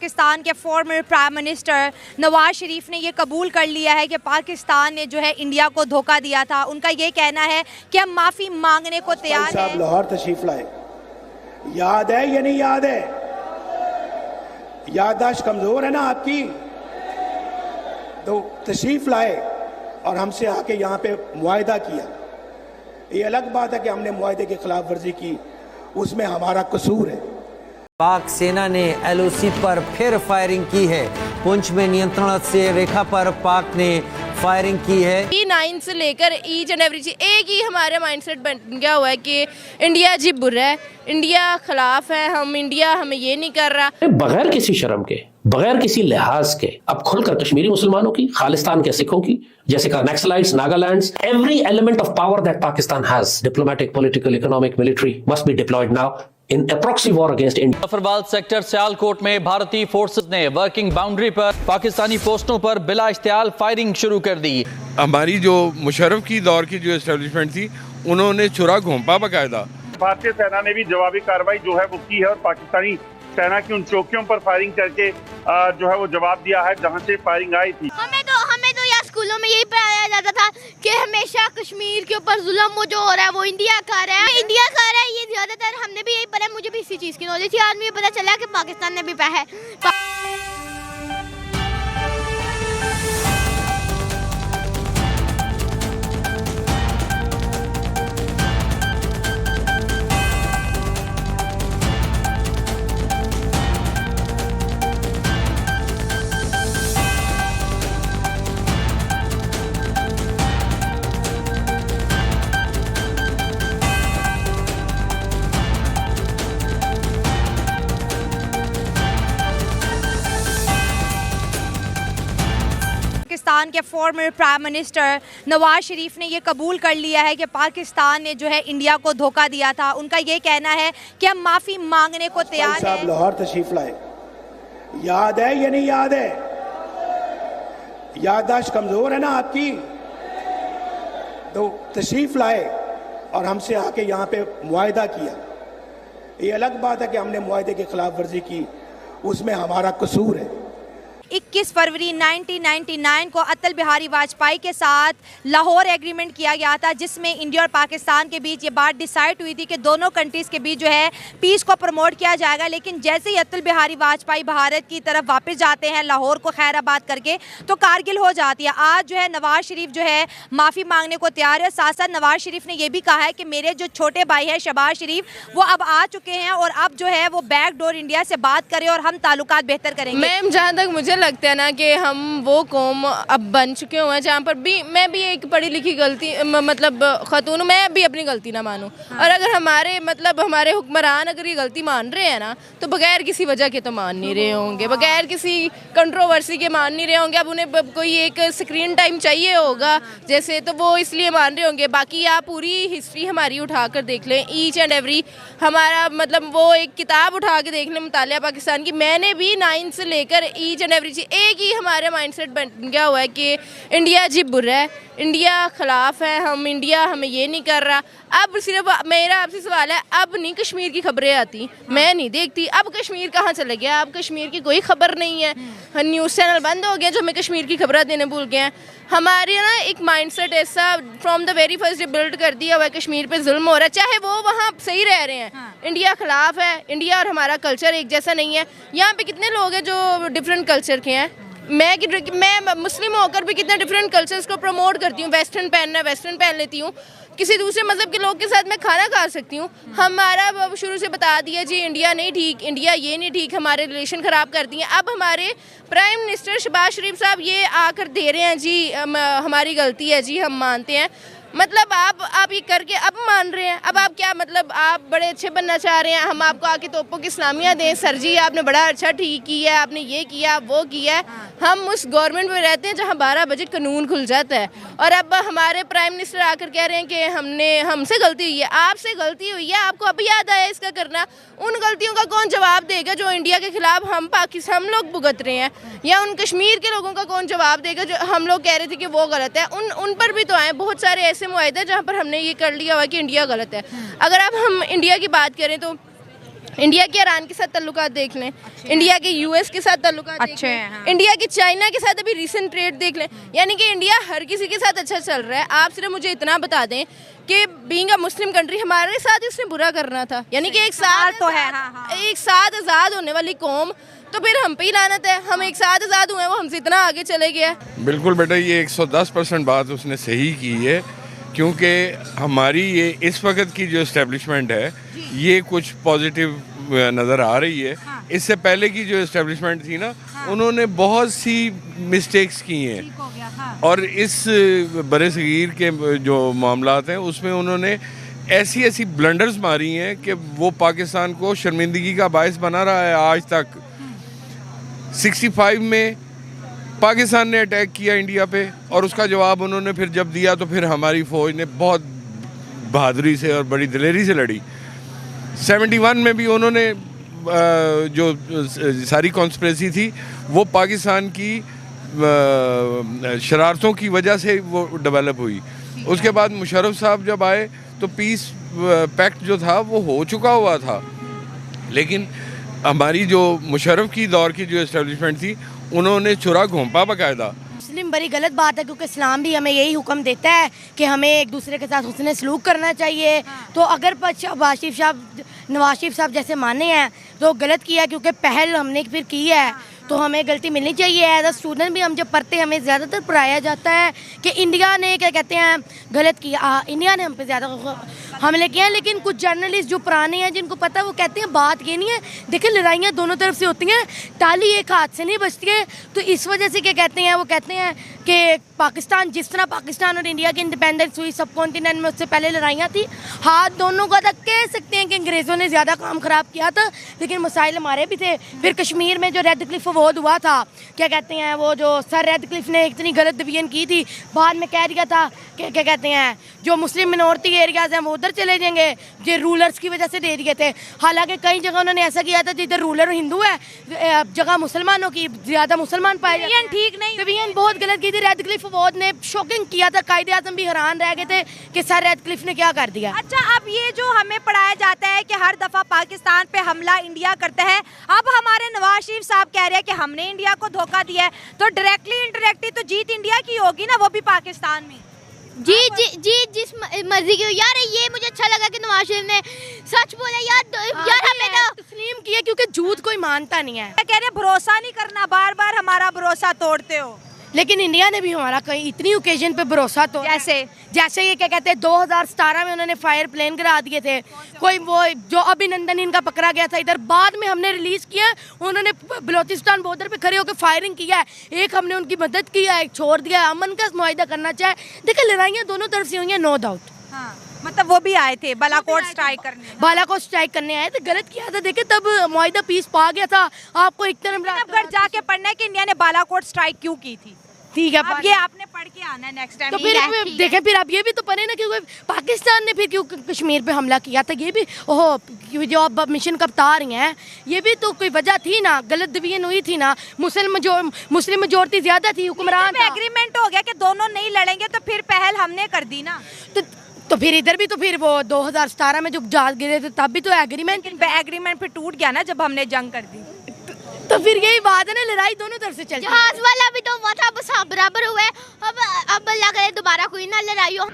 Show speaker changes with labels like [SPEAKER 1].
[SPEAKER 1] पाकिस्तान के former prime minister Nawaz Sharif ने ये कबूल कर लिया है कि पाकिस्तान ने जो है इंडिया को धोखा दिया था। उनका ये कहना है कि हम माफ़ी मांगने को तैयार हैं।
[SPEAKER 2] लाहौर तशरीफ लाए, याद है या नहीं याद है? याददाश्त कमजोर है ना आपकी? तो तशरीफ लाए और हमसे आके यहाँ पे मुआहदा किया। ये अलग बात है कि हमने मुआहदे की खिलाफ वर्जी की, उसमें हमारा कसूर है।
[SPEAKER 3] पाक सेना ने एलओसी पर फिर फायरिंग की है। पुंछ में नियंत्रण से रेखा पर पाक ने फायरिंग की है।
[SPEAKER 4] E9 से लेकर ईच एंड एवरी चीज एक ही हमारे माइंडसेट बन गया हुआ है कि इंडिया जी बुरा है, इंडिया खिलाफ है, हम इंडिया हमें ये नहीं कर रहा।
[SPEAKER 5] बगैर किसी शर्म के, बगैर किसी लिहाज के अब खुलकर कश्मीरी मुसलमानों की, खालिस्तान के सिखों की, जैसे कहा naxalites, Nagalands, every element of power that Pakistan has, diplomatic, political, economic, military, must be deployed now in a proxy war against India.
[SPEAKER 6] Zafarwal sector Sialkot में भारतीय फोर्सेस ने वर्किंग बाउंड्री पर पाकिस्तानी पोस्टों पर बिला इश्तियाल फायरिंग शुरू कर दी।
[SPEAKER 7] हमारी जो मुशर्रफ की दौर की जो एस्टेब्लिशमेंट थी, उन्होंने चुरा घोंपा बकायदा।
[SPEAKER 8] भारतीय सेना ने भी जवाबी कार्रवाई जो है वो की है और पाकिस्तानी सेना की उन चौकियों पर फायरिंग करके जो है वो जवाब दिया है जहां से फायरिंग आई थी।
[SPEAKER 9] हमें तो यार स्कूलों में यही पढ़ाया जाता था कि हमेशा कश्मीर के ऊपर जुल्म वो जो हो रहा है वो इंडिया कर रहा है, इंडिया कर रहा है। ये ज्यादातर हमने भी यही पढ़ा, मुझे भी इसी चीज की नॉलेज थी। आज मुझे पता चला कि पाकिस्तान ने भी है।
[SPEAKER 1] पाकिस्तान के former prime minister Nawaz Sharif ने ये कबूल कर लिया है कि पाकिस्तान ने जो है इंडिया को धोखा दिया था। उनका ये कहना है कि हम माफ़ी मांगने को तैयार हैं।
[SPEAKER 2] लाहौर तशरीफ लाए, याद है या नहीं याद है? याददाश्त कमजोर है ना आपकी? तो तशरीफ लाए और हमसे आके यहाँ पे मुआहदा किया। ये अलग बात है कि हमने मुआहदे की खिलाफ वर्जी की, उसमें हमारा कसूर है।
[SPEAKER 1] 21 फरवरी 1999 को अटल बिहारी वाजपेयी के साथ लाहौर एग्रीमेंट किया गया था, जिसमें इंडिया और पाकिस्तान के बीच ये बात डिसाइड हुई थी कि दोनों कंट्रीज़ के बीच जो है पीस को प्रमोट किया जाएगा। लेकिन जैसे ही अटल बिहारी वाजपेयी भारत की तरफ वापस जाते हैं लाहौर को खैराबाद करके, तो कारगिल हो जाती है। आज जो है नवाज शरीफ जो है माफ़ी मांगने को तैयार है। साथ साथ नवाज शरीफ ने यह भी कहा है कि मेरे जो छोटे भाई हैं शहबाज शरीफ, वो अब आ चुके हैं और अब जो है वो बैक डोर इंडिया से बात करें और हम ताल्लुकात बेहतर करेंगे।
[SPEAKER 4] मैम जहाँ तक मुझे लगता है ना कि हम वो कौम अब बन चुके हुए हैं जहाँ पर भी मैं भी एक पढ़ी लिखी गलती मतलब खतून, मैं भी अपनी गलती ना मानूं। और अगर हमारे हुक्मरान अगर ये गलती मान रहे हैं ना, तो बगैर किसी वजह के तो मान नहीं रहे होंगे, बगैर किसी कंट्रोवर्सी के मान नहीं रहे होंगे। अब उन्हें कोई एक स्क्रीन टाइम चाहिए होगा जैसे, तो वो इसलिए मान रहे होंगे। बाकी आप पूरी हिस्ट्री हमारी उठा कर देख लें, ईच एंड एवरी हमारा वो एक किताब उठा के देख लें मुतालिया पाकिस्तान की। मैंने भी 9 से लेकर ईच एंड एवरी चीज एक ही हमारे माइंडसेट बन गया हुआ है कि इंडिया जी बुरा है, इंडिया खिलाफ है, हम इंडिया हमें ये नहीं कर रहा। अब सिर्फ मेरा आपसे सवाल है, अब नहीं कश्मीर की खबरें आती, मैं नहीं देखती। अब कश्मीर कहाँ चले गया? अब कश्मीर की कोई खबर नहीं है, न्यूज़ चैनल बंद हो गए जो हमें कश्मीर की खबरें देने भूल गए हैं। हमारे ना एक माइंडसेट ऐसा from the very first build कर दिया हुआ है, कश्मीर पे जुल्म हो रहा है, चाहे वो वहाँ सही रह रहे हैं। इंडिया खिलाफ है, इंडिया और हमारा कल्चर एक जैसा नहीं है। यहाँ पे कितने लोग हैं जो डिफरेंट कल्चर के हैं। मैं मुस्लिम होकर भी कितने डिफरेंट कल्चर्स को प्रमोट करती हूँ। वेस्टर्न पहनना, वेस्टर्न पहन लेती हूँ। किसी दूसरे मज़हब के लोग के साथ मैं खाना खा सकती हूँ। हमारा शुरू से बता दिया जी इंडिया नहीं ठीक, इंडिया ये नहीं ठीक, हमारे रिलेशन ख़राब कर दिए। अब हमारे प्राइम मिनिस्टर शहबाज शरीफ साहब ये आकर दे रहे हैं जी हमारी गलती है जी, हम मानते हैं। मतलब आप ये करके अब मान रहे हैं। अब आप क्या आप बड़े अच्छे बनना चाह रहे हैं, हम आपको आके तोपों की इस्लामिया दें? सर जी आपने बड़ा अच्छा ठीक किया है, आपने ये किया वो किया है। हम उस गवर्नमेंट में रहते हैं जहाँ 12 बजे कानून खुल जाता है, और अब हमारे प्राइम मिनिस्टर आकर कह रहे हैं कि हमसे गलती हुई है। आपसे गलती हुई है, आपको अभी याद आया इसका करना? उन गलतियों का कौन जवाब देगा जो इंडिया के खिलाफ हम लोग भुगत रहे हैं? या उन कश्मीर के लोगों का कौन जवाब देगा जो हम लोग कह रहे थे कि वो गलत है? उन पर भी तो आए बहुत सारे ऐसे मुआहदे जहाँ पर हमने ये कर लिया हुआ कि इंडिया गलत है। अगर अब हम इंडिया की बात करें तो इंडिया के ईरान के साथ ताल्लुकात देख लें, इंडिया के यूएस के साथ ताल्लुकात देख लें, इंडिया के चाइना के साथ अभी रीसेंट ट्रेड देख लें, यानी कि इंडिया हर किसी के साथ अच्छा चल रहा है। आप सिर्फ मुझे इतना बता दें कि बीइंग अ मुस्लिम कंट्री हमारे साथ इसने बुरा करना था, यानी कि एक साथ तो है, एक साथ आज़ाद होने वाली कौम, तो फिर हम पे ही लानत है। हम एक साथ आज़ाद हुए, वो हमसे इतना आगे चले गया।
[SPEAKER 7] बिल्कुल बेटा, ये 110% बात उसने सही की है, क्योंकि हमारी ये इस वक्त की जो इस्टेब्लिशमेंट है ये कुछ पॉजिटिव नज़र आ रही है। इससे पहले की जो इस्टेब्लिशमेंट थी ना, उन्होंने बहुत सी मिस्टेक्स की हैं, और इस बरसगीर के जो मामलात हैं उसमें उन्होंने ऐसी ऐसी ब्लंडर्स मारी हैं कि वो पाकिस्तान को शर्मिंदगी का बायस बना रहा है आज तक। 65 में पाकिस्तान ने अटैक किया इंडिया पे, और उसका जवाब उन्होंने फिर जब दिया तो फिर हमारी फ़ौज ने बहुत बहादुरी से और बड़ी दिलेरी से लड़ी। 71 में भी उन्होंने जो सारी कॉन्स्पिरेसी थी वो पाकिस्तान की शरारतों की वजह से वो डेवलप हुई। उसके बाद मुशर्रफ साहब जब आए तो पीस पैक्ट जो था वो हो चुका हुआ था, लेकिन हमारी जो मुशर्रफ की दौर की जो इस्टेब्लिशमेंट थी उन्होंने चुरा घोंपा बकायदा।
[SPEAKER 10] मुस्लिम बड़ी गलत बात है, क्योंकि इस्लाम भी हमें यही हुक्म देता है कि हमें एक दूसरे के साथ हुस्न सलूक करना चाहिए। तो अगर नवाज शरीफ साहब जैसे माने हैं तो गलत किया, क्योंकि पहल हमने फिर की है तो हमें गलती मिलनी चाहिए। एज अ स्टूडेंट भी हम जब पढ़ते हैं हमें ज़्यादातर पढ़ाया जाता है कि इंडिया ने क्या कहते हैं गलत किया, इंडिया ने हम पे ज़्यादा हमले किए हैं। लेकिन कुछ जर्नलिस्ट जो पुराने हैं जिनको पता है वो कहते हैं बात ये नहीं है, देखिए लड़ाइयाँ दोनों तरफ से होती हैं, ताली एक हाथ से नहीं बजती है। तो इस वजह से क्या कहते हैं, वो कहते हैं कि पाकिस्तान जिस तरह पाकिस्तान और इंडिया की इंडिपेंडेंस हुई सब कॉन्टिनेंट में, उससे पहले लड़ाइयाँ थी। हाथ दोनों का तक कह सकते हैं कि अंग्रेज़ों ने ज़्यादा काम ख़राब किया था, लेकिन मसाइल हमारे भी थे। फिर कश्मीर में जो रेड क्लिफ अवॉर्ड हुआ था, क्या कहते हैं वो जो सर रेड क्लिफ ने इतनी गलत डिवीजन की थी, बाद में कह दिया था कि क्या कहते हैं जो मुस्लिम मिनॉरिटी एरियाज़ हैं वो उधर चले जाएंगे, जो रूलर्स की वजह से दे दिए थे। हालांकि कई जगह उन्होंने ऐसा किया था जिधर रूलर हिंदू है, जगह मुसलमानों की ज़्यादा मुसलमान पाए जाते हैं। ठीक नहीं, डिवीजन बहुत गलत की थी। रेड क्लिफ अवॉर्ड ने शॉकिंग किया था, कायदे आज़म भी हैरान रह गए थे कि सर रेड क्लिफ ने क्या कर दिया।
[SPEAKER 1] अच्छा, अब ये जो हमें पढ़ाया जाता है कि हर दफ़ा पाकिस्तान पे हमला इंडिया करता है, अब हमारे नवाज शरीफ साहब कह रहे हैं कि हमने इंडिया को धोखा दिया है, तो डायरेक्टली इनडायरेक्टली तो जीत इंडिया की होगी ना, वो भी पाकिस्तान में।
[SPEAKER 9] जी जिस मर्जी की हो यार। ये मुझे अच्छा लगा कि नवाज शरीफ ने सच बोला यार हमें ना
[SPEAKER 10] तस्लीम किया, क्योंकि झूठ कोई मानता नहीं है।
[SPEAKER 1] कह रहे भरोसा नहीं करना, बार बार हमारा भरोसा तोड़ते हो।
[SPEAKER 10] लेकिन इंडिया ने भी हमारा कहीं इतनी ओकेजन पे भरोसा तो जैसे ये क्या कहते हैं 2017 में उन्होंने फायर प्लेन गिरा दिए थे, कोई वो जो अभिनंदन इनका पकड़ा गया था इधर, बाद में हमने रिलीज किया, उन्होंने बलोचिस्तान बॉर्डर पे खड़े होकर फायरिंग किया है। एक हमने उनकी मदद की है, एक छोड़ दिया है। अमन का मुआहिदा करना चाहे, देखिए लड़ाइयाँ दोनों तरफ से हुई हैं, नो डाउट।
[SPEAKER 1] मतलब वो भी आए थे बालाकोट स्ट्राइक करने,
[SPEAKER 10] बालाकोट स्ट्राइक करने आए थे, गलत किया था। देखिए तब मुआहिदा पीस पा गया था। आपको एक तरफ
[SPEAKER 1] घर जाके पढ़ना है कि इंडिया ने बालाकोट स्ट्राइक क्यों की थी।
[SPEAKER 10] ठीक है,
[SPEAKER 1] अब ये आपने पढ़ के आना है नेक्स्ट टाइम।
[SPEAKER 10] तो फिर देखें, फिर अब ये भी तो पढ़े ना क्योंकि पाकिस्तान ने फिर क्यों कश्मीर पे हमला किया था, ये भी ओहो जो अब मिशन कब बता रही हैं, ये भी तो कोई वजह थी ना, गलत डिवीजन हुई थी ना, मुस्लिम मेजोरिटी ज्यादा थी, हुक्मरान
[SPEAKER 1] एग्रीमेंट हो गया कि दोनों नहीं लड़ेंगे, तो फिर पहल हमने कर दी ना।
[SPEAKER 10] तो फिर इधर भी तो फिर वो 2017 में जब जहाज गिरे थे तब भी तो
[SPEAKER 1] एग्रीमेंट फिर टूट गया ना जब हमने जंग कर दी।
[SPEAKER 10] तो फिर यही बात है ना, लड़ाई दोनों तरफ से चलती है।
[SPEAKER 9] जहाज वाला भी तो हुआ था, बस बराबर हुआ है। अब अल्लाह करे दोबारा कोई ना लड़ाई हो।